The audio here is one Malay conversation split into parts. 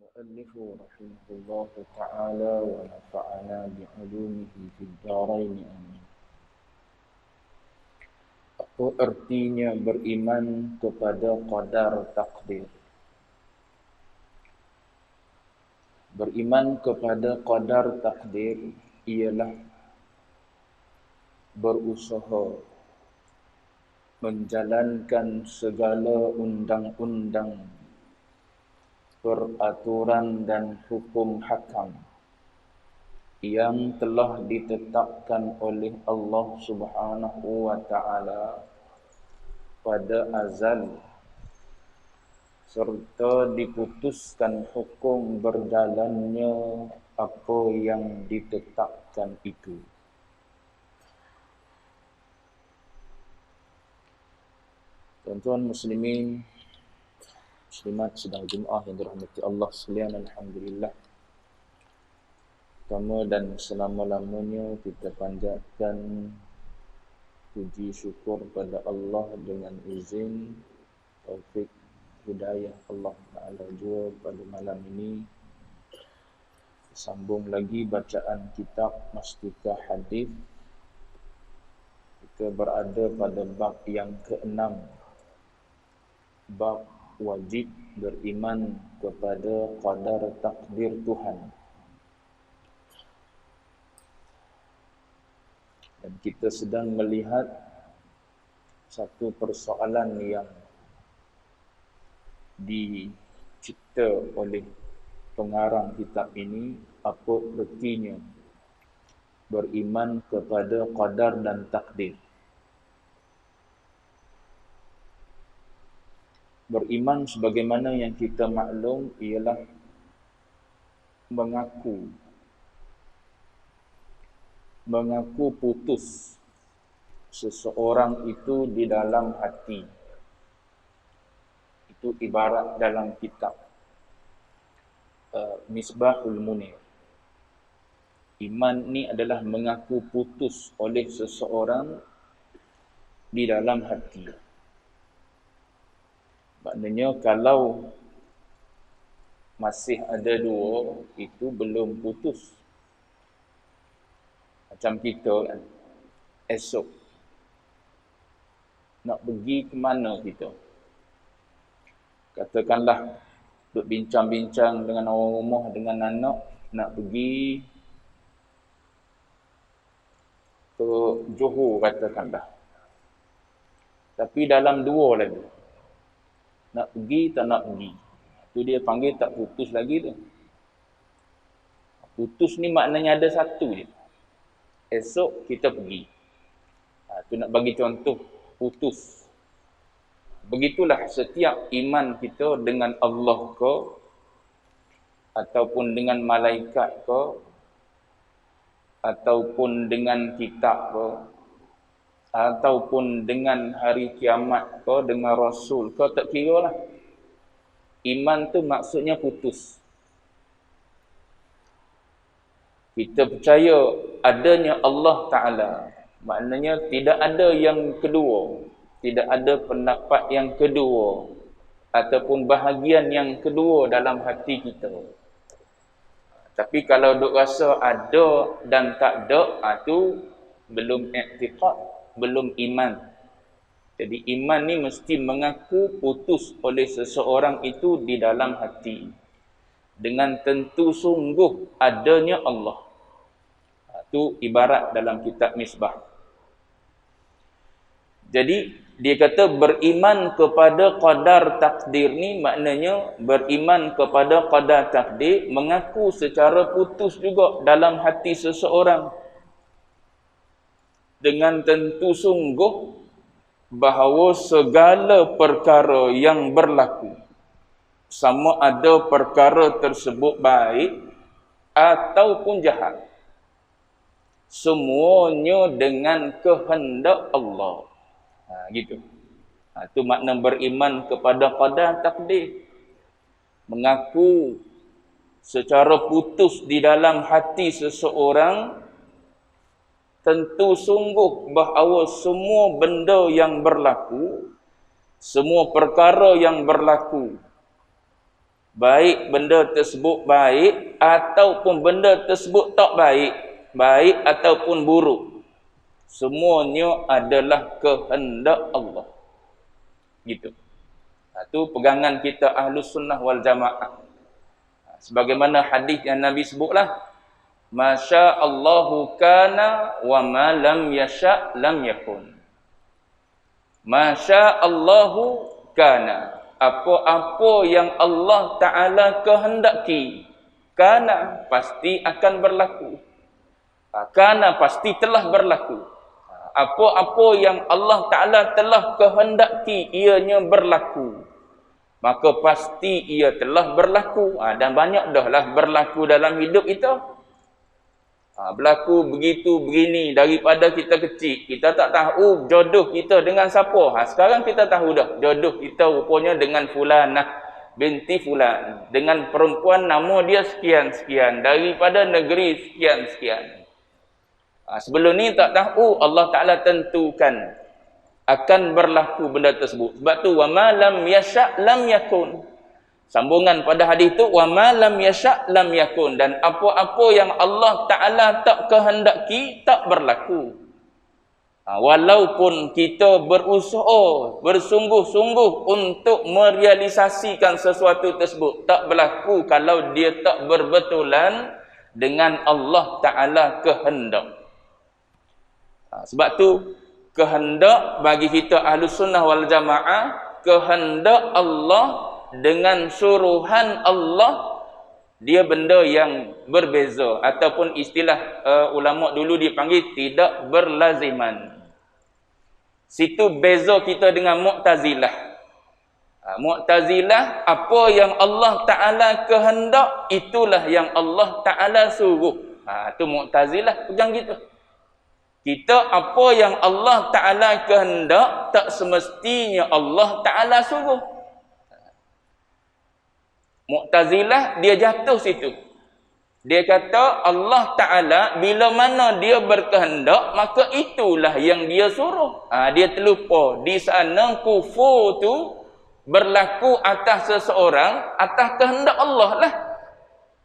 المؤلف رحمه الله تعالى ونفعنا بعلومه في الدارين amin. Apa artinya beriman kepada qadar takdir? Beriman kepada qadar takdir ialah berusaha menjalankan segala undang-undang, peraturan dan hukum hakam yang telah ditetapkan oleh Allah Subhanahu wa taala pada azal, serta diputuskan hukum berjalannya apa yang ditetapkan itu. Tuan-tuan muslimin, muslimat sedang Jumaah yang dirahmati Allah sekalian, alhamdulillah. Pertama dan selama-lamanya kita panjatkan puji syukur pada Allah dengan izin, taufik, hidayah Allah Ta'ala jua pada malam ini. Sambung lagi bacaan kitab Mastika Hadis. Kita berada pada bab yang ke-6. Bab wajib beriman kepada qadar takdir Tuhan. Dan kita sedang melihat satu persoalan yang dicipta oleh pengarang kitab ini. Apa artinya beriman kepada qadar dan takdir? Beriman sebagaimana yang kita maklum ialah mengaku putus seseorang itu di dalam hati. Itu ibarat dalam kitab Misbahul Munir. Iman ni adalah mengaku putus oleh seseorang di dalam hati. Maknanya kalau masih ada dua, itu belum putus. Macam kita kan, esok nak pergi ke mana kita? Katakanlah duk bincang-bincang dengan orang rumah, dengan anak, nak pergi ke Johor katakanlah. Tapi dalam dua lagi. Nak pergi tak nak pergi. Itu dia panggil tak putus lagi tu. Putus ni maknanya ada satu je. Esok kita pergi. Itu nak bagi contoh putus. Begitulah setiap iman kita dengan Allah ke, ataupun dengan malaikat ke, ataupun dengan kitab ke, ataupun dengan hari kiamat ke, dengan Rasul ke, tak kira lah. Iman tu maksudnya putus. Kita percaya adanya Allah Ta'ala. Maknanya tidak ada yang kedua. Tidak ada pendapat yang kedua. Ataupun bahagian yang kedua dalam hati kita. Tapi kalau duk rasa ada dan tak ada, itu belum i'tiqad, belum iman. Jadi iman ni mesti mengaku putus oleh seseorang itu di dalam hati. Dengan tentu sungguh adanya Allah. Itu ibarat dalam kitab Misbah. Jadi dia kata beriman kepada qadar takdir ni maknanya beriman kepada qadar takdir, mengaku secara putus juga dalam hati seseorang. Dengan tentu sungguh bahawa segala perkara yang berlaku, sama ada perkara tersebut baik ataupun jahat, semuanya dengan kehendak Allah. Gitu. Itu makna beriman kepada qadar takdir. Mengaku secara putus di dalam hati seseorang, tentu sungguh bahawa semua benda yang berlaku, semua perkara yang berlaku, baik benda tersebut baik ataupun benda tersebut tak baik, baik ataupun buruk, semuanya adalah kehendak Allah. Gitu. Itu pegangan kita Ahlus Sunnah wal Jamaah. Sebagaimana hadis yang Nabi sebutlah, Masya Allahu kana wa ma lam yasha lam yakun. Masya Allahu kana. Apa-apa yang Allah Ta'ala kehendaki, kana pasti akan berlaku. Kana pasti telah berlaku. Apa-apa yang Allah Ta'ala telah kehendaki ianya berlaku, maka pasti ia telah berlaku. Dan banyak dah lah berlaku dalam hidup kita. Berlaku begitu begini daripada kita kecil. Kita tak tahu jodoh kita dengan siapa. Sekarang kita tahu dah jodoh kita rupanya dengan fulanah binti fulan, dengan perempuan nama dia sekian-sekian, daripada negeri sekian-sekian. Sebelum ni tak tahu, Allah Ta'ala tentukan akan berlaku benda tersebut. Sebab tu wa ma lam yasha' lam yakun. Sambungan pada hadis itu, wa ma lam yasha' lam yakun, dan apa-apa yang Allah Ta'ala tak kehendaki tak berlaku. Walaupun kita berusaha bersungguh-sungguh untuk merealisasikan sesuatu tersebut, tak berlaku kalau dia tak berbetulan dengan Allah Ta'ala kehendak. Sebab tu kehendak bagi kita Ahlus Sunnah wal Jamaah, kehendak Allah dengan suruhan Allah, dia benda yang berbeza, ataupun istilah ulama dulu dipanggil tidak berlaziman. Situ beza kita dengan Mu'tazilah. Mu'tazilah, apa yang Allah Ta'ala kehendak, itulah yang Allah Ta'ala suruh. Itu Mu'tazilah pegang gitu. Kita apa yang Allah Ta'ala kehendak, tak semestinya Allah Ta'ala suruh. Mu'tazilah dia jatuh situ. Dia kata Allah Ta'ala bila mana dia berkehendak, maka itulah yang dia suruh. Dia terlupa di sana kufur tu berlaku atas seseorang atas kehendak Allah lah.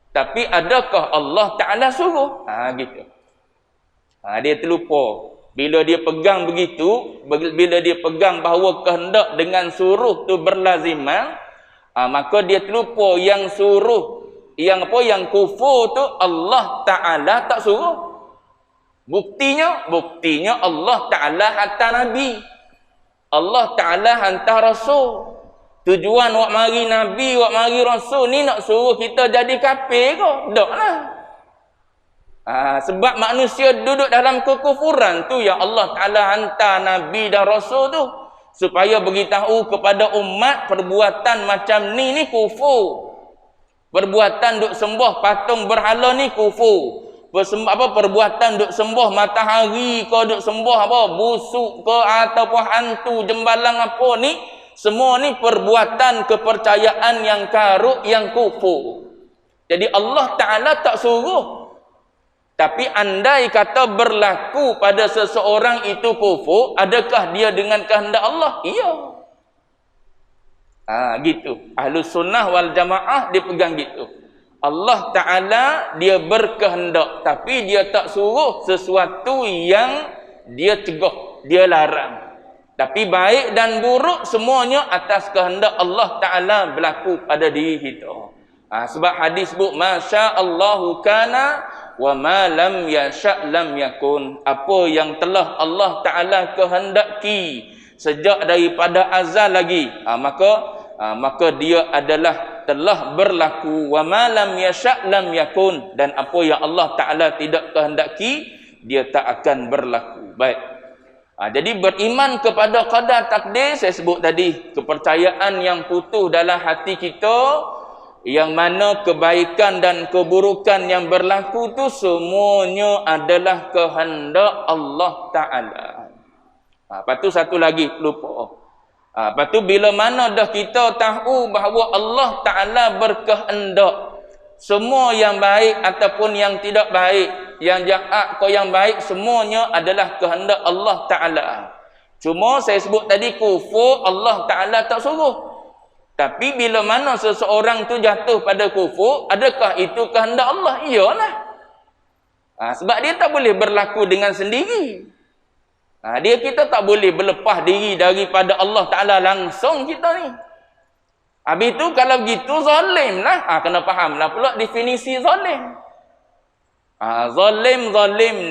Tapi adakah Allah Ta'ala suruh? Gitu. Dia terlupa. Bila dia pegang begitu, bila dia pegang bahawa kehendak dengan suruh tu berlaziman, maka dia terlupa yang suruh, yang kufur tu Allah Ta'ala tak suruh. Buktinya Allah Ta'ala hantar Nabi, Allah Ta'ala hantar Rasul. Tujuan wak mari Nabi, wak mari Rasul ni nak suruh kita jadi kafir ke? Tak lah. Sebab manusia duduk dalam kekufuran tu yang Allah Ta'ala hantar Nabi dan Rasul tu, supaya beritahu kepada umat perbuatan macam ni kufur. Perbuatan duk sembah patung berhala ni kufur. Perbuatan duk sembah matahari ke, duk sembah busuk ke, ataupun hantu jembalang apa ni, semua ni perbuatan kepercayaan yang karuk, yang kufur. Jadi Allah Ta'ala tak suruh. Tapi andai kata berlaku pada seseorang itu kufur, adakah dia dengan kehendak Allah? Iya. Gitu. Ahlus Sunnah wal Jamaah dia pegang gitu. Allah Ta'ala dia berkehendak, tapi dia tak suruh sesuatu yang dia cegah, dia larang. Tapi baik dan buruk semuanya atas kehendak Allah Ta'ala berlaku pada diri kita. Sebab hadis sebut Masya Allahu kana wa ma lam yasha' lam yakun. Apa yang telah Allah Ta'ala kehendaki sejak daripada azal lagi, maka dia adalah telah berlaku. Wa ma lam yasha' lam yakun. Dan apa yang Allah Ta'ala tidak kehendaki, dia tak akan berlaku. Baik. Jadi beriman kepada qadar takdir, saya sebut tadi, kepercayaan yang putus dalam hati kita, yang mana kebaikan dan keburukan yang berlaku tu semuanya adalah kehendak Allah Ta'ala. Lepas tu satu lagi lupa. Lepas tu bila mana dah kita tahu bahawa Allah Ta'ala berkehendak, semua yang baik ataupun yang tidak baik, yang jahat atau yang baik, semuanya adalah kehendak Allah Ta'ala. Cuma saya sebut tadi kufur Allah Ta'ala tak suruh. Tapi bila mana seseorang tu jatuh pada kufur, adakah itu kehendak Allah? Iyalah. Sebab dia tak boleh berlaku dengan sendiri. Kita tak boleh berlepas diri daripada Allah Ta'ala langsung kita ni. Habis tu kalau begitu zalim lah. Kena faham lah pula definisi zalim. Zalim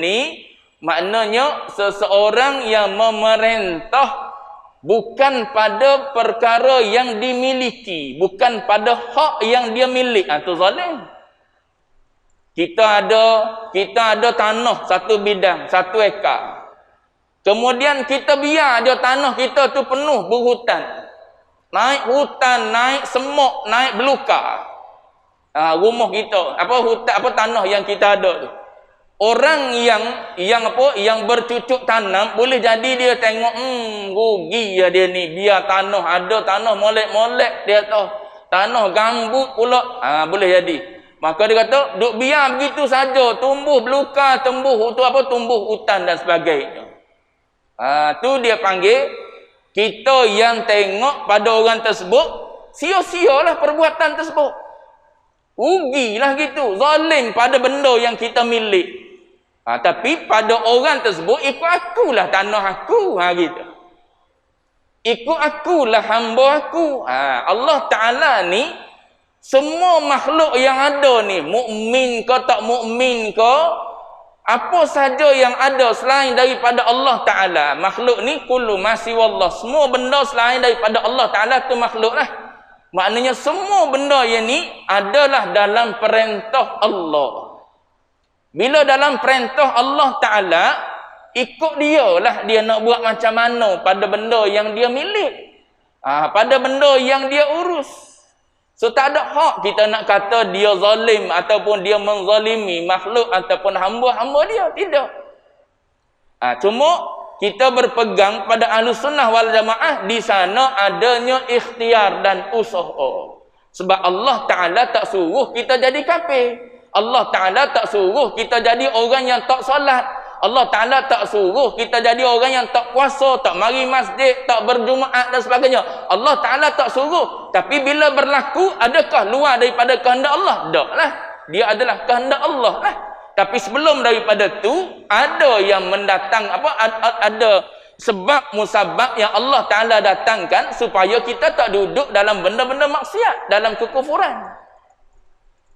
ni maknanya seseorang yang memerintah bukan pada perkara yang dimiliki, bukan pada hak yang dia milik. Itu zalim. Kita ada tanah satu bidang, 1 ekar. Kemudian kita biar je tanah kita tu penuh berhutan. Naik hutan, naik semok, naik belukar. Rumah kita, tanah yang kita ada tu. Orang yang bercucuk tanam, boleh jadi dia tengok, rugi ya dia ni. Biar tanah ada, tanah molek-molek dia tahu. Tanah gambut pula, boleh jadi. Maka dia kata, duk biar begitu saja, tumbuh belukar, tumbuh hutan dan sebagainya. Tu dia panggil, kita yang tengok pada orang tersebut, sia-sialah perbuatan tersebut. Rugilah gitu, zalim pada benda yang kita milik. Tapi pada orang tersebut, ikut akulah tanah aku, gitu. Ikut akulah hamba aku. Allah Ta'ala ni, semua makhluk yang ada ni, mukmin ke tak mukmin ke, apa saja yang ada selain daripada Allah Ta'ala, makhluk ni kullu ma siwallah, semua benda selain daripada Allah Ta'ala tu makhluk lah. Maknanya semua benda yang ni adalah dalam perintah Allah. Bila dalam perintah Allah Ta'ala, ikut dia lah dia nak buat macam mana pada benda yang dia milik, pada benda yang dia urus. So tak ada hak kita nak kata dia zalim ataupun dia menzalimi makhluk ataupun hamba-hamba dia. Tidak. Cuma kita berpegang pada Ahlussunnah wal Jamaah, di sana adanya ikhtiar dan usaha. Sebab Allah Ta'ala tak suruh kita jadi kafir. Allah Ta'ala tak suruh kita jadi orang yang tak solat. Allah Ta'ala tak suruh kita jadi orang yang tak puasa, tak mari masjid, tak berjumaat dan sebagainya. Allah Ta'ala tak suruh. Tapi bila berlaku, adakah luar daripada kehendak Allah? Tak lah. Dia adalah kehendak Allah lah. Tapi sebelum daripada tu, ada yang mendatang, ada sebab musabab yang Allah Ta'ala datangkan supaya kita tak duduk dalam benda-benda maksiat, dalam kekufuran.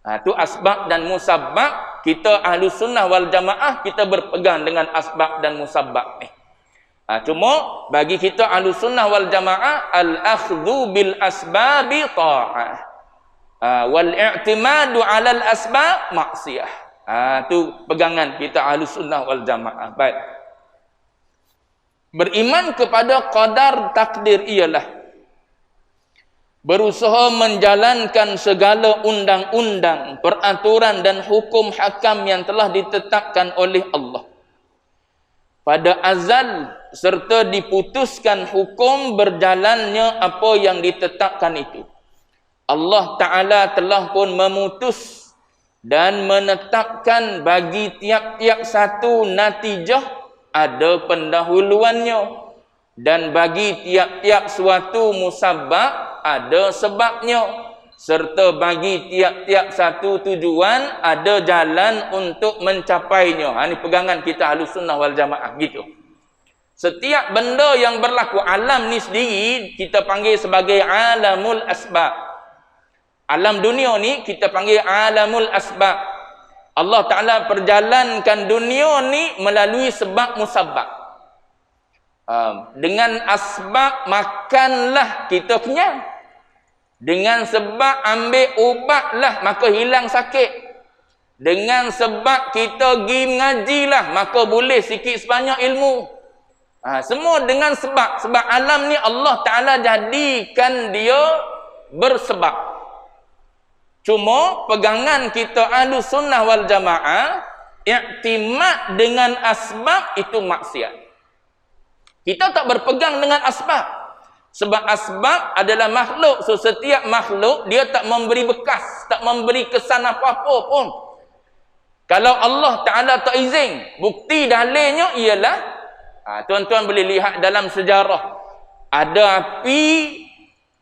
Itu asbab dan musabab. Kita Ahlussunnah wal Jamaah, kita berpegang dengan asbab dan musabab ni. Cuma bagi kita Ahlussunnah wal Jamaah, al-akhdhu bil asbabi ta'ah, wal i'timadu 'alal asbab maksiyah. Tu pegangan kita Ahlussunnah wal Jamaah. Baik. Beriman kepada qadar takdir ialah berusaha menjalankan segala undang-undang, peraturan dan hukum hakam yang telah ditetapkan oleh Allah pada azal, serta diputuskan hukum berjalannya apa yang ditetapkan itu. Allah Ta'ala telah pun memutus dan menetapkan bagi tiap-tiap satu natijah ada pendahuluannya, dan bagi tiap-tiap suatu musabab ada sebabnya, serta bagi tiap-tiap satu tujuan ada jalan untuk mencapainya. Ini pegangan kita Ahlussunnah wal Jamaah gitu. Setiap benda yang berlaku, alam ni sendiri kita panggil sebagai alamul asbab. Alam dunia ni kita panggil alamul asbab. Allah Ta'ala perjalankan dunia ni melalui sebab musabab. Dengan asbab makanlah kita kenyang. Dengan sebab ambil ubatlah maka hilang sakit. Dengan sebab kita pergi mengajilah maka boleh sikit sebanyak ilmu. Semua dengan sebab. Sebab alam ni Allah Ta'ala jadikan dia bersebab. Cuma pegangan kita Ahlussunnah wal Jamaah, i'timad dengan asbab itu maksiat. Kita tak berpegang dengan asbab. Sebab asbab adalah makhluk. So setiap makhluk dia tak memberi bekas, tak memberi kesan apa-apa pun. Kalau Allah Ta'ala tak izin, bukti dalilnya ialah, tuan-tuan boleh lihat dalam sejarah. Ada api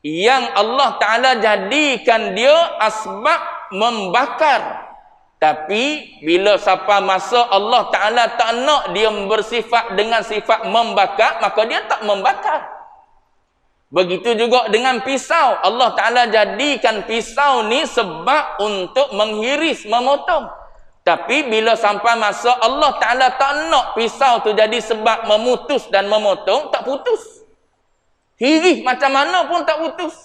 yang Allah Ta'ala jadikan dia asbab membakar. Tapi bila sampai masa Allah Ta'ala tak nak dia bersifat dengan sifat membakar, maka dia tak membakar. Begitu juga dengan pisau. Allah Ta'ala jadikan pisau ni sebab untuk menghiris, memotong. Tapi bila sampai masa Allah Ta'ala tak nak pisau tu jadi sebab memutus dan memotong, tak putus. Hirih macam mana pun tak putus.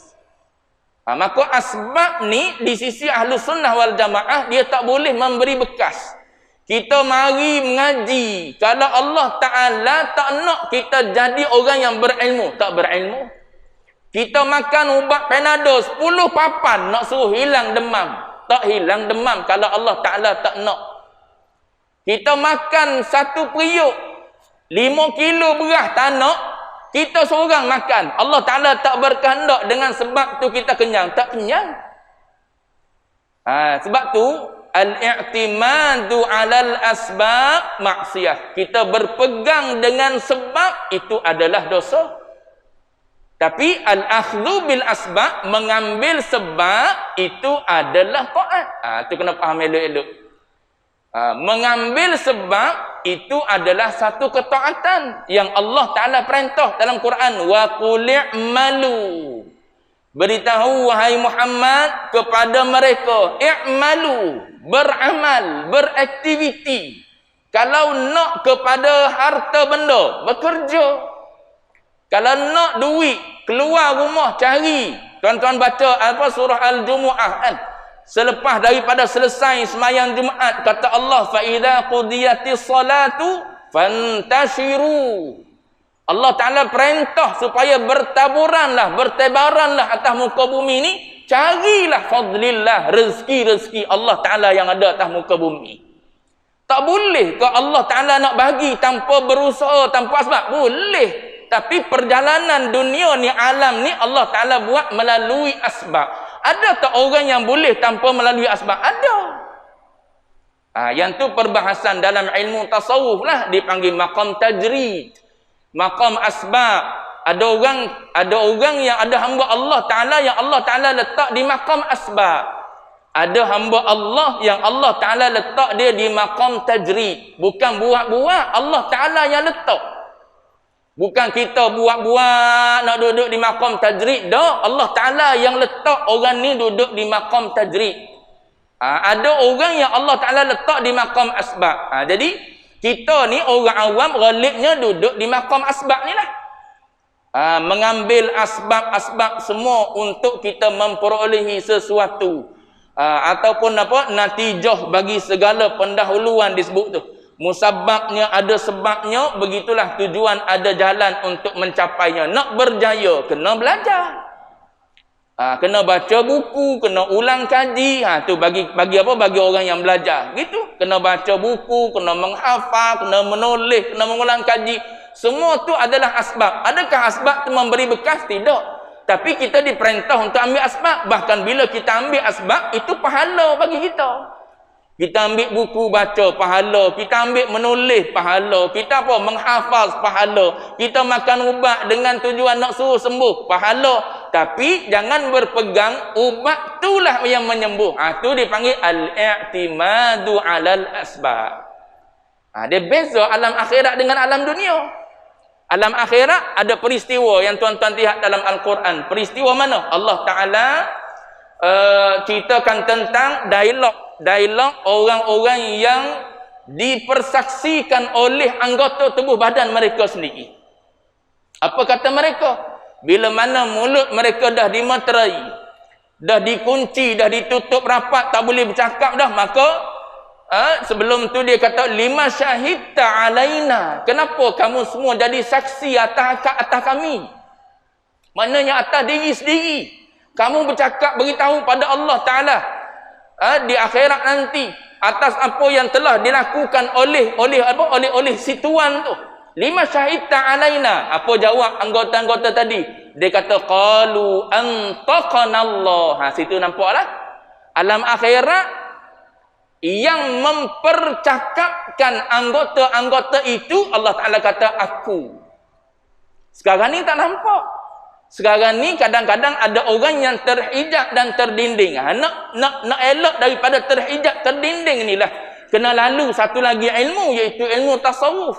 Maka asbab ni di sisi Ahlus Sunnah wal Jamaah dia tak boleh memberi bekas. Kita mari mengaji. Kalau Allah Ta'ala tak nak kita jadi orang yang berilmu, tak berilmu. Kita makan ubat Panadol 10 papan nak suruh hilang demam, tak hilang demam kalau Allah Ta'ala tak nak. Kita makan 1 periuk 5 kilo beras tak nak, kita seorang makan. Allah Ta'ala tak berkehendak dengan sebab tu kita kenyang. Tak kenyang. Sebab tu, al-i'timadu alal asbab maksiyah. Kita berpegang dengan sebab itu adalah dosa. Tapi al-akhdhu bil asbab, mengambil sebab itu adalah taat. Itu kena faham elok-elok. Mengambil sebab itu adalah satu ketaatan yang Allah Ta'ala perintah dalam Quran. Wa qul i'malu, beritahu wahai Muhammad kepada mereka, i'malu, beramal, beraktiviti. Kalau nak kepada harta benda, bekerja. Kalau nak duit, keluar rumah cari. Tuan-tuan baca apa surah Al-Jumu'ah kan? Selepas daripada selesai sembahyang Jumaat, kata Allah, fa idza qudiyatis salatu fantashiru. Allah Ta'ala perintah supaya bertaburanlah, bertebaranlah atas muka bumi ni, carilah fadlillah, rezeki-rezeki Allah Ta'ala yang ada atas muka bumi. Tak boleh ke Allah Ta'ala nak bagi tanpa berusaha, tanpa sebab? Boleh. Tapi perjalanan dunia ni, alam ni Allah Ta'ala buat melalui asbab. Ada tak orang yang boleh tanpa melalui asbab? Ada. Yang tu perbahasan dalam ilmu tasawuf lah, dipanggil maqam tajrid, maqam asbab. Ada orang yang ada hamba Allah Ta'ala yang Allah Ta'ala letak di maqam asbab. Ada hamba Allah yang Allah Ta'ala letak dia di maqam tajrid. Bukan buat-buat, Allah Ta'ala yang letak. Bukan kita buat-buat nak duduk di maqam tajrid dah. Allah Ta'ala yang letak orang ni duduk di maqam tajrid. Ada orang yang Allah Ta'ala letak di maqam asbab. Jadi kita ni orang awam ghalibnya duduk di maqam asbab ni lah. Mengambil asbab-asbab semua untuk kita memperolehi sesuatu. Ataupun apa, natijah bagi segala pendahuluan disebut tu. Musababnya ada sebabnya, begitulah tujuan ada jalan untuk mencapainya. Nak berjaya, kena belajar. Kena baca buku, kena ulang kaji. Tu bagi apa? Bagi orang yang belajar. Gitu. Kena baca buku, kena menghafal, kena menulis, kena mengulang kaji. Semua tu adalah asbab. Adakah asbab tu memberi bekas? Tidak. Tapi kita diperintah untuk ambil asbab. Bahkan bila kita ambil asbab, itu pahala bagi kita. Kita ambil buku baca, pahala. Kita ambil menulis, pahala. Kita apa? Menghafaz, pahala. Kita makan ubat dengan tujuan nak suruh sembuh, pahala. Tapi jangan berpegang ubat itulah yang menyembuh. Itu dipanggil al-i'timadu alal asbab. Dia beza alam akhirat dengan alam dunia. Alam akhirat ada peristiwa yang tuan-tuan lihat dalam Al-Quran. Peristiwa mana? Allah Ta'ala ceritakan tentang dialog orang-orang yang dipersaksikan oleh anggota tubuh badan mereka sendiri. Apa kata mereka? Bila mana mulut mereka dah dimeterai, dah dikunci, dah ditutup rapat, tak boleh bercakap dah, maka sebelum tu dia kata, lima syahidta alaina, kenapa kamu semua jadi saksi atas kami? Maknanya atas diri sendiri. Kamu bercakap beritahu pada Allah Ta'ala di akhirat nanti atas apa yang telah dilakukan oleh si tuan tu. Lima syahidta alaina. Apa jawab anggota-anggota tadi? Dia kata qalu antaqanallah. Situ nampaklah alam akhirat yang mempercakapkan anggota-anggota itu, Allah Ta'ala kata aku. Sekarang ni tak nampak. Sekarang ni kadang-kadang ada orang yang terhijab dan terdinding. Nak elok daripada terhijab terdinding inilah kena lalu satu lagi ilmu, iaitu ilmu tasawuf,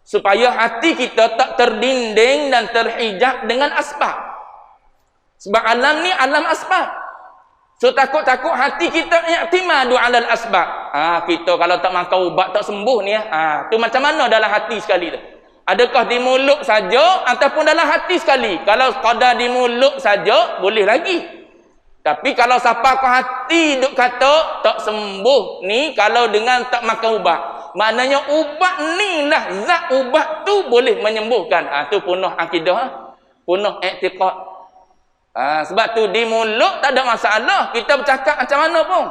supaya hati kita tak terdinding dan terhijab dengan asbab. Sebab alam ni alam asbab. So takut-takut hati kita i'timadu alal asbab. Kita kalau tak makan ubat tak sembuh ni tu macam mana dalam hati sekali tu? Adakah di mulut saja ataupun dalam hati sekali? Kalau sekadar di mulut saja boleh lagi. Tapi kalau siapa ke hati duk kata tak sembuh ni kalau dengan tak makan ubat, maknanya ubat ni lah, zat ubat tu boleh menyembuhkan. Tu punah akidah, punah i'tiqad. Sebab tu di mulut tak ada masalah, kita bercakap macam mana pun.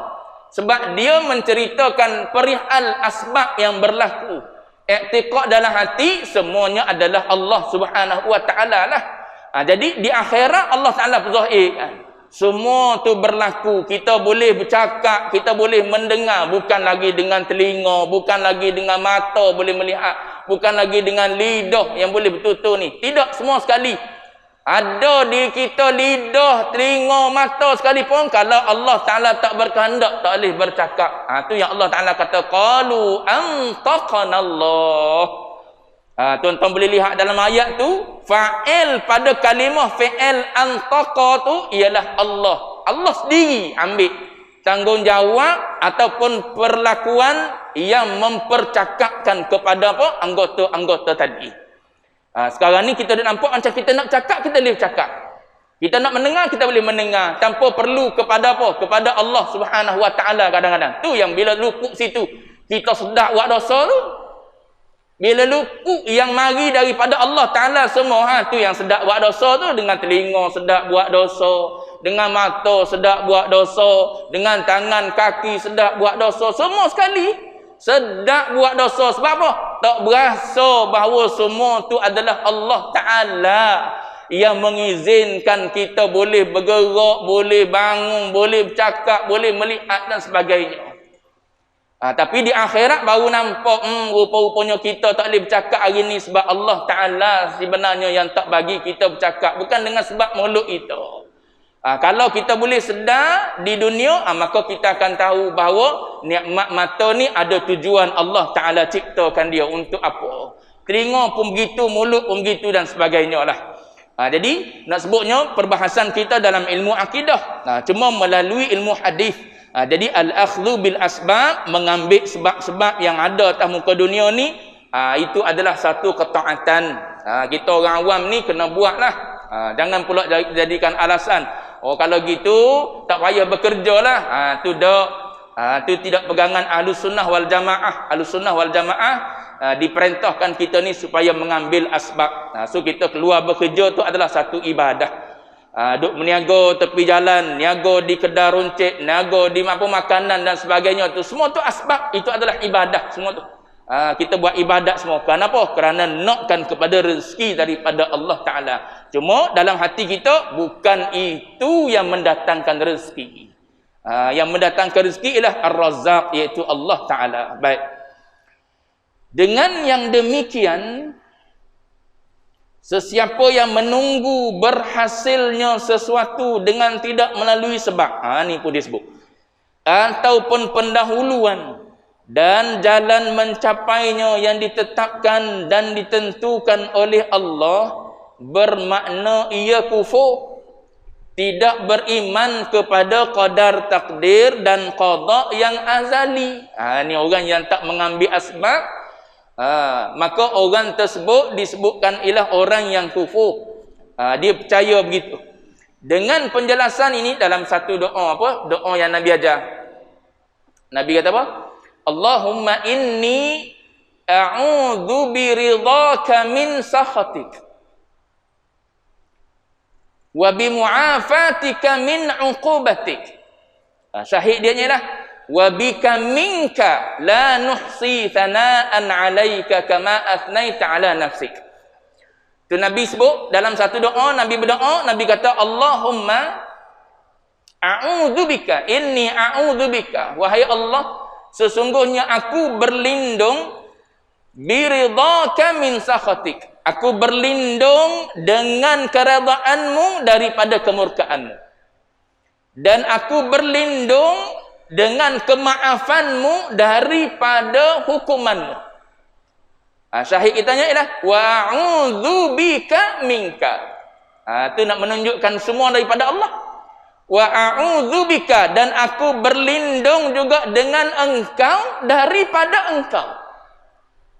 Sebab dia menceritakan perihal asbab yang berlaku. I'tiqad dalam hati semuanya adalah Allah Subhanahu wa taala lah. Jadi di akhirat Allah Taala zahirkan. Semua tu berlaku. Kita boleh bercakap, kita boleh mendengar, bukan lagi dengan telinga, bukan lagi dengan mata boleh melihat, bukan lagi dengan lidah yang boleh betul-betul ni. Tidak, semua sekali. Ada di kita lidah, telinga, mata sekalipun, kalau Allah Ta'ala tak berkehendak, tak boleh bercakap. Tu yang Allah Ta'ala kata, qalu antaqanallah. Tuan-tuan boleh lihat dalam ayat tu, fa'il pada kalimah fi'il antaqa tu ialah Allah. Allah sendiri ambil tanggungjawab ataupun perlakuan yang mempercakapkan kepada apa? Anggota-anggota tadi. Sekarang ni kita dah nampak macam kita nak cakap, kita boleh cakap. Kita nak mendengar, kita boleh mendengar tanpa perlu kepada apa? Kepada Allah Subhanahu wa taala kadang-kadang. Tu yang bila luput situ, kita sedap buat dosa tu. Bila luput yang mari daripada Allah Taala semua, tu yang sedap buat dosa tu. Dengan telinga sedap buat dosa, dengan mata sedap buat dosa, dengan tangan kaki sedap buat dosa, semua sekali sedap buat dosa. Sebab apa? Tak berasa bahawa semua tu adalah Allah Ta'ala yang mengizinkan kita boleh bergerak, boleh bangun, boleh bercakap, boleh melihat dan sebagainya. Tapi di akhirat baru nampak rupa-rupanya kita tak boleh bercakap hari ni sebab Allah Ta'ala sebenarnya yang tak bagi kita bercakap, bukan dengan sebab mulut itu. Kalau kita boleh sedar di dunia, maka kita akan tahu bahawa nikmat mata ni ada tujuan Allah Ta'ala ciptakan dia untuk apa. Telinga pun begitu, mulut pun begitu dan sebagainya lah. Jadi nak sebutnya perbahasan kita dalam ilmu akidah, cuma melalui ilmu hadis. Jadi al-akhdhu bil asbab, mengambil sebab-sebab yang ada atas muka dunia ni, itu adalah satu ketaatan. Kita orang awam ni kena buatlah. Jangan pula jadikan alasan, kalau gitu tak payah bekerja lah. Tu tidak pegangan Ahlus Sunnah wal Jamaah. Ahlus Sunnah wal Jamaah diperintahkan kita ni supaya mengambil asbab. So kita keluar bekerja tu adalah satu ibadah. Duk meniaga tepi jalan, niaga di kedai runcit, niaga di makanan dan sebagainya tu, semua tu asbab, itu adalah ibadah semua tu. Kita buat ibadat semua. Kenapa? Kerana nakkan kepada rezeki daripada Allah Ta'ala. Cuma dalam hati kita bukan itu yang mendatangkan rezeki. Yang mendatangkan rezeki ialah Ar-Razzaq, iaitu Allah Ta'ala. Baik. Dengan yang demikian, sesiapa yang menunggu berhasilnya sesuatu dengan tidak melalui sebab, ni pun disebut, ataupun pendahuluan dan jalan mencapainya yang ditetapkan dan ditentukan oleh Allah, bermakna ia kufur, tidak beriman kepada qadar takdir dan qada yang azali. Ni orang yang tak mengambil asbab, maka orang tersebut disebutkan ialah orang yang kufur. Dia percaya begitu. Dengan penjelasan ini dalam satu doa, doa yang Nabi ajar. Nabi kata apa? Allahumma inni a'udzu biridhaka min sakhatik wa bimu'afatika min 'uqubatik. Syahid dia ialah wa bika minka la nuhsi thana'an 'alaika kama athnaita 'ala nafsik. Tu Nabi sebut dalam satu doa, Nabi berdoa, Nabi kata Allahumma a'udzubika, inni a'udzubika, wahai Allah, sesungguhnya aku berlindung biridhaka min sakhatik, Aku berlindung dengan keredaanmu daripada kemurkaanmu. Dan aku berlindung dengan kemaafanmu daripada hukumanmu. Syahid kitanya ialah wa'udzubika minka. Itu nak menunjukkan semua daripada Allah. Wa a'udzubika, dan aku berlindung juga dengan engkau daripada engkau.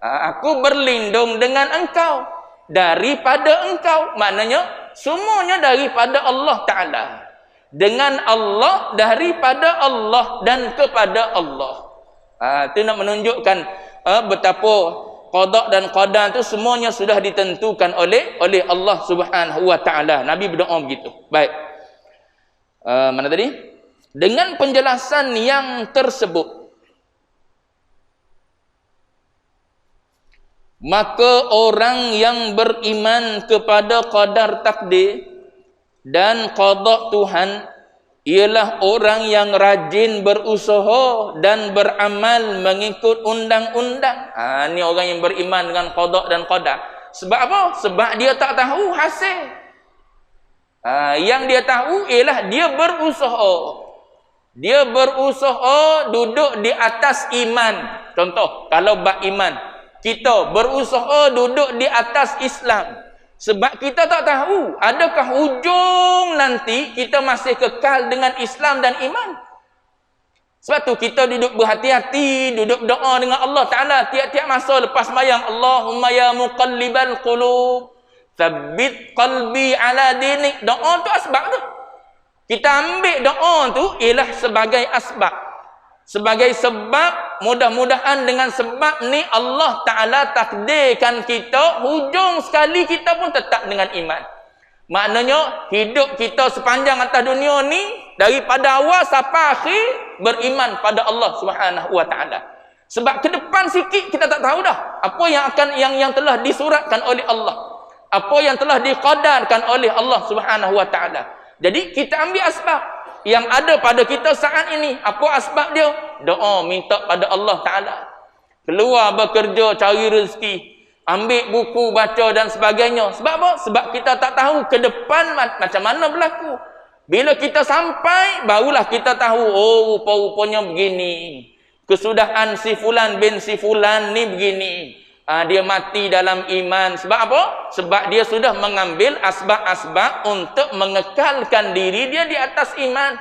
Aku berlindung dengan engkau daripada engkau. Maknanya semuanya daripada Allah Ta'ala. Dengan Allah, daripada Allah dan kepada Allah. Itu nak menunjukkan betapa qada dan qadar itu semuanya sudah ditentukan oleh Allah Subhanahu wa Ta'ala. Nabi berdoa begitu. Baik. Mana tadi? Dengan penjelasan yang tersebut, maka orang yang beriman kepada qadar takdir dan qada Tuhan ialah orang yang rajin berusaha dan beramal mengikut undang-undang. Ni orang yang beriman dengan qada dan qadar. Sebab apa? Sebab dia tak tahu hasil. Yang dia tahu ialah dia berusaha. Dia berusaha duduk di atas iman. Contoh, kalau bab iman, kita berusaha duduk di atas Islam. Sebab kita tak tahu adakah hujung nanti kita masih kekal dengan Islam dan iman. Sebab tu kita duduk berhati-hati, duduk doa dengan Allah Ta'ala tiap-tiap masa lepas sembahyang. Allahumma ya muqallibal qulub, tsabbit qalbi ala dinik. Doa tu asbab tu. Kita ambil doa tu ialah sebagai asbab. Sebagai sebab, mudah-mudahan dengan sebab ni Allah Ta'ala takdirkan kita, hujung sekali kita pun tetap dengan iman. Maknanya hidup kita sepanjang atas dunia ni, daripada awal sampai akhir beriman pada Allah Subhanahu wa Ta'ala. Sebab ke depan sikit kita tak tahu dah apa yang akan yang telah disuratkan oleh Allah, apa yang telah diqadarkan oleh Allah Subhanahu wa Ta'ala. Jadi kita ambil asbab yang ada pada kita saat ini. Apa asbab dia? Doa, minta pada Allah Ta'ala. Keluar bekerja, cari rezeki, ambil buku, baca dan sebagainya. Sebab apa? Sebab kita tak tahu ke depan macam mana berlaku. Bila kita sampai, barulah kita tahu, oh rupa-rupanya begini. Kesudahan si fulan bin si fulan ni begini. Dia mati dalam iman. Sebab apa? Sebab dia sudah mengambil asbab-asbab untuk mengekalkan diri dia di atas iman.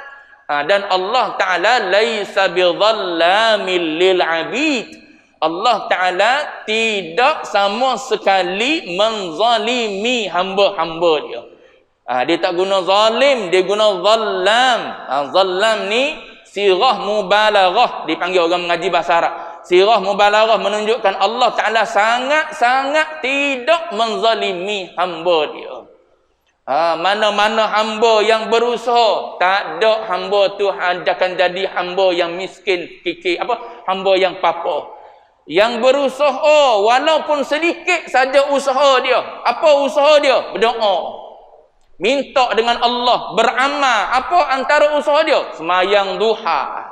Dan Allah Ta'ala laisa bidhallamil lil abid. Allah Ta'ala tidak sama sekali menzalimi hamba-hamba dia. Dia tak guna zalim, dia guna zallam. Zallam ni sirah mubalaghah, dipanggil orang mengaji bahasa Arab. Sirah mubalaghah menunjukkan Allah Ta'ala sangat-sangat tidak menzalimi hamba dia. Mana-mana hamba yang berusaha, tak ada hamba tu akan jadi hamba yang miskin, hamba yang papa. Yang berusaha walaupun sedikit saja usaha dia. Apa usaha dia? Berdoa. Minta dengan Allah, beramal. Apa antara usaha dia? Semayang duha.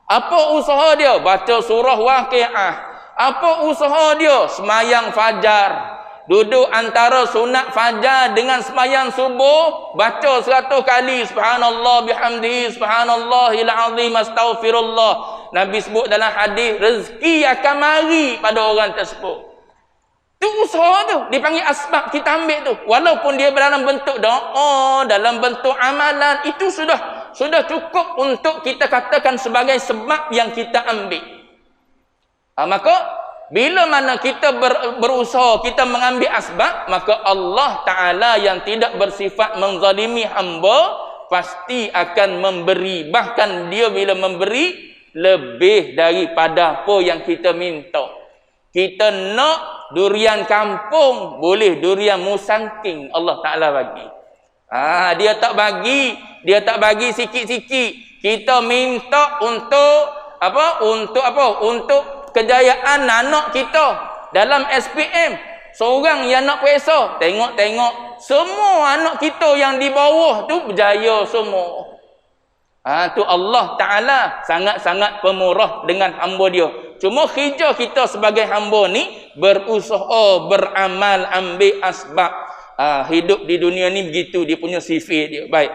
Apa usaha dia? Baca surah Waqiah. Apa usaha dia? Semayang fajar. Duduk antara sunat fajar dengan semayang subuh, baca 100 kali subhanallah bihamdihi subhanallahil azim astaghfirullah. Nabi sebut dalam hadis, rezeki akan mari pada orang tersebut. Tu usaha tu, dipanggil asbab, kita ambil tu. Walaupun dia dalam bentuk doa, dalam bentuk amalan, itu sudah cukup untuk kita katakan sebagai sebab yang kita ambil. Maka bila mana kita berusaha, kita mengambil asbab, maka Allah Ta'ala yang tidak bersifat menzalimi hamba pasti akan memberi. Bahkan dia bila memberi lebih daripada apa yang kita minta. Kita nak durian kampung, boleh durian musangking Allah Ta'ala bagi. Dia tak bagi sikit-sikit. Kita minta untuk apa? Untuk kejayaan anak kita dalam SPM. Seorang yang nak periksa, tengok semua anak kita yang di bawah tu berjaya semua. Tu Allah Ta'ala sangat-sangat pemurah dengan hamba dia. Cuma kerja kita sebagai hamba ni berusaha, beramal, ambil asbab. Hidup di dunia ni begitu, dia punya sifat dia. Baik.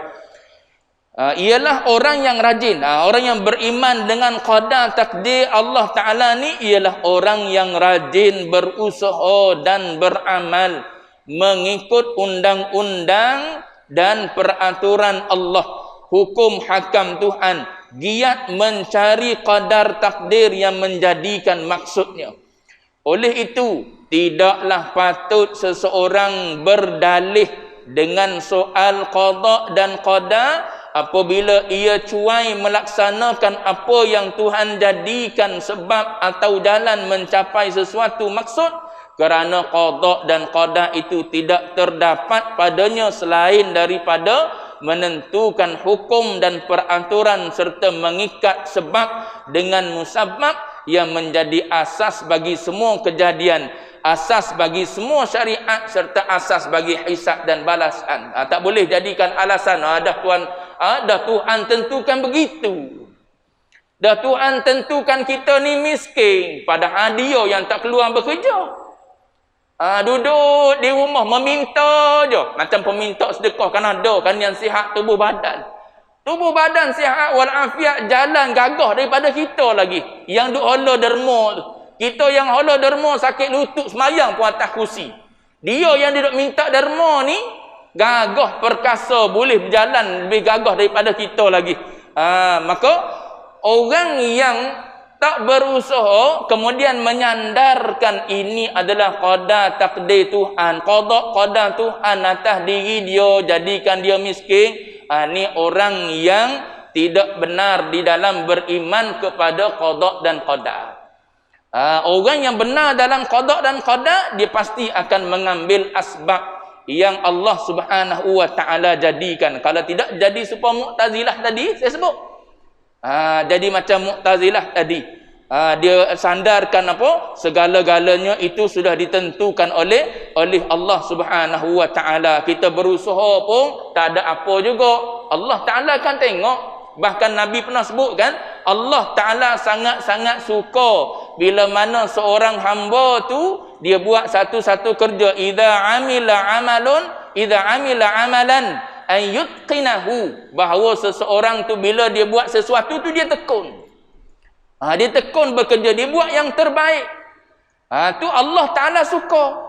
Ialah orang yang rajin, orang yang beriman dengan qada takdir Allah Ta'ala ni ialah orang yang rajin berusaha dan beramal mengikut undang-undang dan peraturan Allah, hukum hakam Tuhan, giat mencari qadar takdir yang menjadikan maksudnya. Oleh itu, tidaklah patut seseorang berdalih dengan soal qada dan qadar apabila ia cuai melaksanakan apa yang Tuhan jadikan sebab atau jalan mencapai sesuatu maksud, kerana qada dan qadar itu tidak terdapat padanya selain daripada menentukan hukum dan peraturan serta mengikat sebab dengan musabab yang menjadi asas bagi semua kejadian, asas bagi semua syariat serta asas bagi hisab dan balasan. Tak boleh jadikan alasan dah Tuhan tentukan begitu. Dah Tuhan tentukan kita ni miskin, padahal dia yang tak keluar bekerja. Duduk di rumah meminta je. Macam peminta sedekah kan ada kan yang sihat tubuh badan. Tubuh badan sihat walafiat, jalan gagah daripada kita lagi. Yang duk hola derma tu. Kita yang hola derma sakit lutut semayang pun atas kursi. Dia yang duduk minta derma ni gagah perkasa, boleh berjalan lebih gagah daripada kita lagi. Maka orang yang tak berusaha kemudian menyandarkan ini adalah qada takdir Tuhan, qada Tuhan atas diri dia, jadikan dia miskin. Ni orang yang tidak benar di dalam beriman kepada qada dan qadar. Orang yang benar dalam qada dan qadar, dia pasti akan mengambil asbab yang Allah Subhanahu wa taala jadikan. Kalau tidak jadi supaya Mu'tazilah tadi saya sebut. Jadi macam Mu'tazilah tadi. Dia sandarkan apa? Segala-galanya itu sudah ditentukan oleh Allah Subhanahu wa taala. Kita berusaha pun tak ada apa juga. Allah Taala kan tengok. Bahkan Nabi pernah sebut kan, Allah Taala sangat-sangat suka bila mana seorang hamba tu dia buat satu-satu kerja. Idza amila amalan an yutqinahu, bahawa seseorang tu bila dia buat sesuatu tu dia tekun. Dia tekun bekerja, dia buat yang terbaik. Tu Allah Ta'ala suka.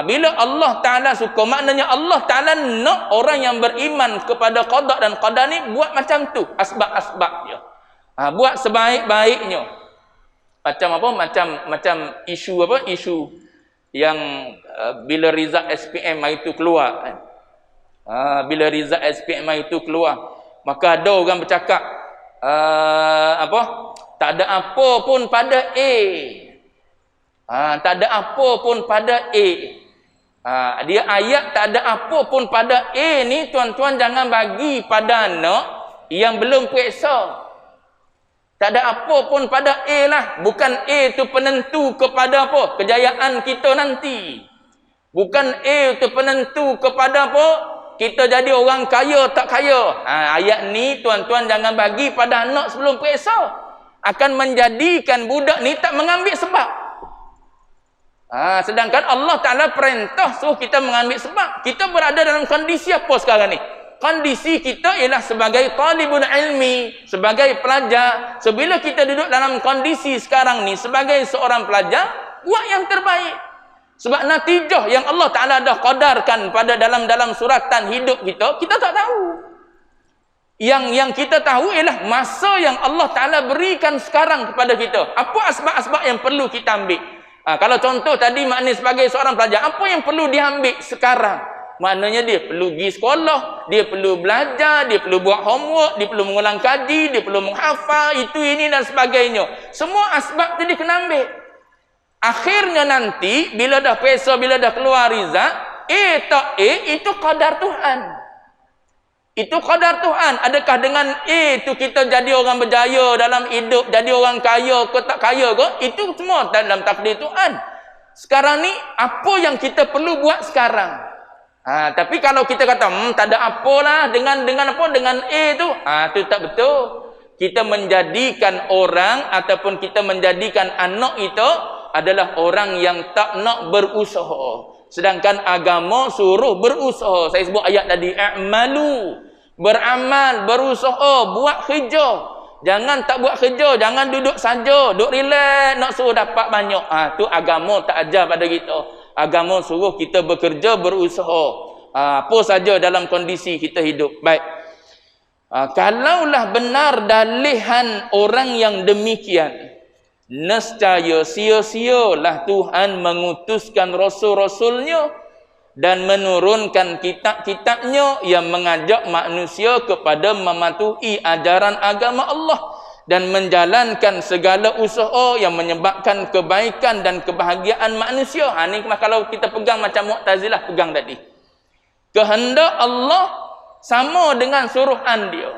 Bila Allah Ta'ala suka, maknanya Allah Ta'ala nak orang yang beriman kepada qada dan qadar ni buat macam tu, asbab-asbab dia. Buat sebaik-baiknya. Macam apa? Macam isu apa? Isu yang bila result SPM itu keluar kan. Bila result SPM itu keluar, maka ada orang bercakap tak ada apa pun pada A. Tak ada apa pun pada A. Dia ayat tak ada apa pun pada A ni, tuan-tuan jangan bagi pada anak yang belum periksa. Tak ada apa pun pada A lah. Bukan A tu penentu kepada apa? Kejayaan kita nanti. Bukan A tu penentu kepada apa? Kita jadi orang kaya tak kaya. Ayat ni tuan-tuan jangan bagi pada anak sebelum periksa. Akan menjadikan budak ni tak mengambil sebab. Sedangkan Allah Ta'ala perintah suruh kita mengambil sebab. Kita berada dalam kondisi apa sekarang ni? Kondisi kita ialah sebagai talibul ilmi, sebagai pelajar. Sebila kita duduk dalam kondisi sekarang ni sebagai seorang pelajar, buat yang terbaik. Sebab natijah yang Allah Ta'ala dah qadarkan pada dalam suratan hidup kita tak tahu. Yang kita tahu ialah masa yang Allah Ta'ala berikan sekarang kepada kita. Apa asbab-asbab yang perlu kita ambil? Kalau contoh tadi maknanya sebagai seorang pelajar, apa yang perlu diambil sekarang? Maknanya dia perlu pergi sekolah, dia perlu belajar, dia perlu buat homework, dia perlu mengulang kaji, dia perlu menghafal, itu, ini dan sebagainya. Semua asbab tu dia kena ambil. Akhirnya nanti, bila dah periksa, bila dah keluar result, itu qadar Tuhan. Itu qadar Tuhan. Adakah dengan itu kita jadi orang berjaya dalam hidup, jadi orang kaya ke tak kaya ke? Itu semua dalam takdir Tuhan. Sekarang ni, apa yang kita perlu buat sekarang? Tapi kalau kita kata tak ada apalah dengan A tu, tu tak betul. Kita menjadikan orang ataupun kita menjadikan anak itu adalah orang yang tak nak berusaha. Sedangkan agama suruh berusaha. Saya sebut ayat tadi, i'malu, beramal, berusaha, buat kerja. Jangan tak buat kerja, jangan duduk saja, duduk relax, nak suruh dapat banyak. Tu agama tak ajar pada kita. Agama suruh kita bekerja, berusaha. Apa saja dalam kondisi kita hidup. Baik. Kalaulah benar dalihan orang yang demikian, nescaya sia-sialah Tuhan mengutuskan rasul-rasulnya dan menurunkan kitab-kitabnya yang mengajak manusia kepada mematuhi ajaran agama Allah dan menjalankan segala usaha yang menyebabkan kebaikan dan kebahagiaan manusia. Ini kalau kita pegang macam Mu'tazilah pegang tadi. Kehendak Allah sama dengan suruhan dia.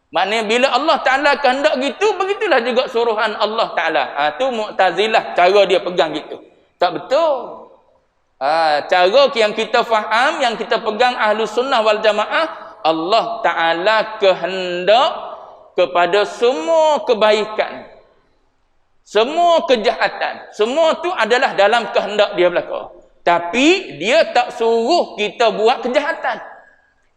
Maknanya bila Allah Ta'ala kehendak gitu, begitulah juga suruhan Allah Ta'ala. Tu Mu'tazilah cara dia pegang gitu. Tak betul. Cara yang kita faham, yang kita pegang Ahlus Sunnah wal Jamaah, Allah Ta'ala kehendak kepada semua kebaikan, semua kejahatan, semua tu adalah dalam kehendak dia belaka. Tapi dia tak suruh kita buat kejahatan.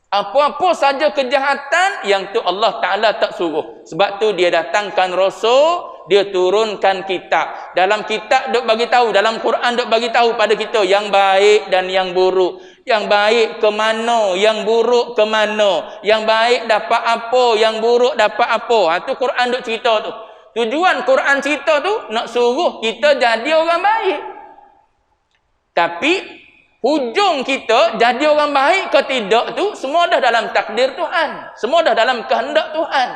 Apa-apa saja kejahatan yang tu Allah Ta'ala tak suruh. Sebab tu dia datangkan Rasul, dia turunkan kitab. Dalam kitab duk bagi tahu, dalam Quran duk bagi tahu pada kita yang baik dan yang buruk. Yang baik ke mana, yang buruk ke mana. Yang baik dapat apa, yang buruk dapat apa. Tu Quran duk cerita tu. Tujuan Quran cerita tu nak suruh kita jadi orang baik. Tapi hujung kita jadi orang baik ke tidak tu semua dah dalam takdir Tuhan. Semua dah dalam kehendak Tuhan.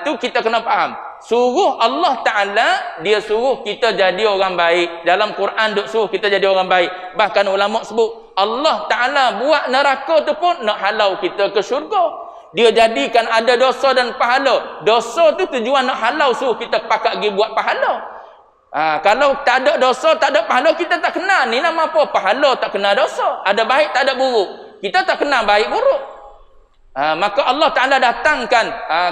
Tu kita kena faham. Suruh Allah Ta'ala, dia suruh kita jadi orang baik. Dalam Quran duk suruh kita jadi orang baik. Bahkan ulama sebut Allah Ta'ala buat neraka tu pun nak halau kita ke syurga. Dia jadikan ada dosa dan pahala. Dosa tu tujuan nak halau, suruh kita pakat pergi buat pahala. Kalau tak ada dosa, tak ada pahala, kita tak kenal ni nama apa? Pahala tak kenal dosa. Ada baik, tak ada buruk. Kita tak kenal baik buruk. Maka Allah Ta'ala datangkan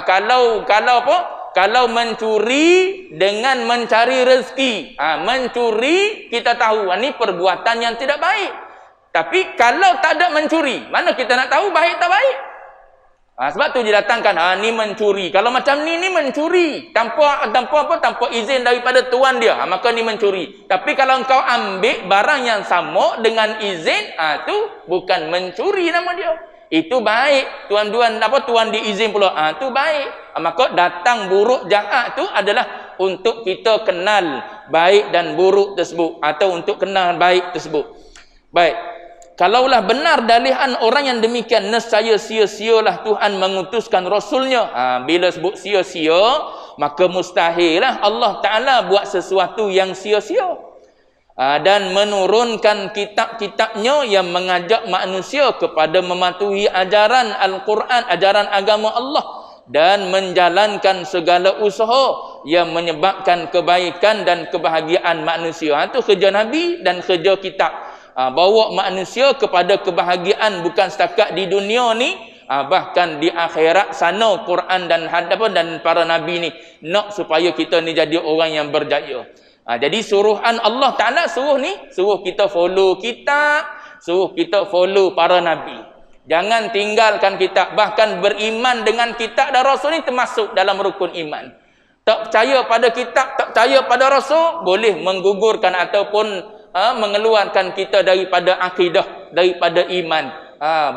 kalau apa? Kalau mencuri dengan mencari rezeki. Mencuri kita tahu ini perbuatan yang tidak baik. Tapi kalau tak ada mencuri, mana kita nak tahu baik tak baik? Sebab tu dia datangkan ni mencuri. Kalau macam ni mencuri tanpa izin daripada tuan dia, maka ni mencuri. Tapi kalau engkau ambil barang yang sama dengan izin, tu bukan mencuri nama dia. Itu baik. Tuan diizin pula. Tu baik. Maka datang buruk jahat tu adalah untuk kita kenal baik dan buruk tersebut, atau untuk kenal baik tersebut. Baik. Kalaulah benar dalihan orang yang demikian, nescaya sia-sialah Tuhan mengutuskan Rasulnya. Bila sebut sia-sia, maka mustahilah Allah Ta'ala buat sesuatu yang sia-sia. Dan menurunkan kitab-kitabnya yang mengajak manusia kepada mematuhi ajaran Al-Quran, ajaran agama Allah. Dan menjalankan segala usaha yang menyebabkan kebaikan dan kebahagiaan manusia. Itu kerja Nabi dan kerja kitab. Bawa manusia kepada kebahagiaan bukan setakat di dunia ni, bahkan di akhirat sana. Quran dan para nabi ni nak supaya kita ni jadi orang yang berjaya. Jadi suruhan Allah Ta'ala suruh kita follow kitab, suruh kita follow para nabi. Jangan tinggalkan kitab. Bahkan beriman dengan kitab dan Rasul ni termasuk dalam rukun iman. Tak percaya pada kitab, tak percaya pada Rasul, boleh menggugurkan ataupun mengeluarkan kita daripada akidah, daripada iman.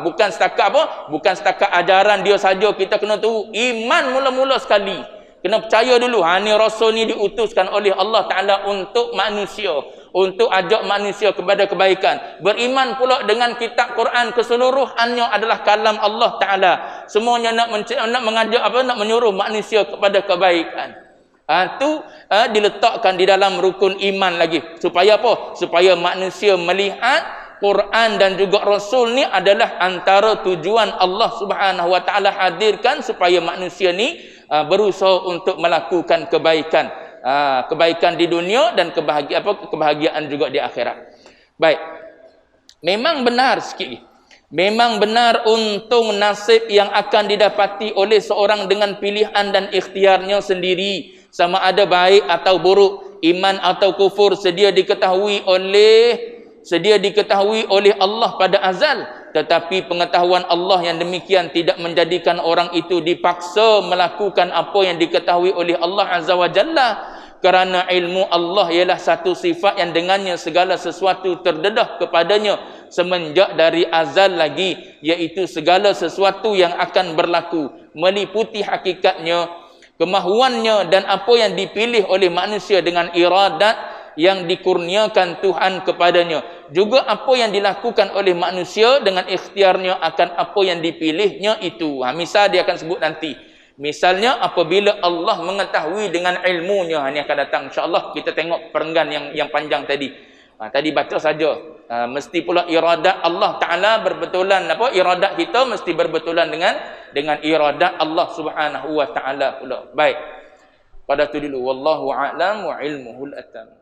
Bukan setakat apa? Bukan setakat ajaran dia saja kita kena tahu. Iman mula-mula sekali. Kena percaya dulu. Ni Rasul ni diutuskan oleh Allah Ta'ala untuk manusia. Untuk ajak manusia kepada kebaikan. Beriman pula dengan kitab Quran keseluruhannya adalah kalam Allah Ta'ala. Semuanya nak mengajak nak menyuruh manusia kepada kebaikan. Diletakkan di dalam rukun iman lagi. Supaya apa? Supaya manusia melihat Quran dan juga Rasul ni adalah antara tujuan Allah Subhanahu Wa Ta'ala hadirkan supaya manusia ni berusaha untuk melakukan kebaikan. Kebaikan di dunia dan kebahagiaan juga di akhirat. Baik. Memang benar sikit. Memang benar untung nasib yang akan didapati oleh seorang dengan pilihan dan ikhtiarnya sendiri, sama ada baik atau buruk, iman atau kufur, sedia diketahui oleh Allah pada azal. Tetapi pengetahuan Allah yang demikian tidak menjadikan orang itu dipaksa melakukan apa yang diketahui oleh Allah Azza wa Jalla. Kerana ilmu Allah ialah satu sifat yang dengannya segala sesuatu terdedah kepadanya semenjak dari azal lagi, iaitu segala sesuatu yang akan berlaku, meliputi hakikatnya, kemahuannya dan apa yang dipilih oleh manusia dengan iradat yang dikurniakan Tuhan kepadanya. Juga apa yang dilakukan oleh manusia dengan ikhtiarnya akan apa yang dipilihnya itu. Misal dia akan sebut nanti. Misalnya apabila Allah mengetahui dengan ilmunya, ini akan datang insya-Allah. Kita tengok perenggan yang panjang tadi. Tadi baca saja. Mesti pula iradat Allah Taala berbetulan, iradat kita mesti berbetulan dengan iradat Allah Subhanahu wa taala pula. Baik. Pada tu dulu, wallahu a'lam wa ilmuhul atam.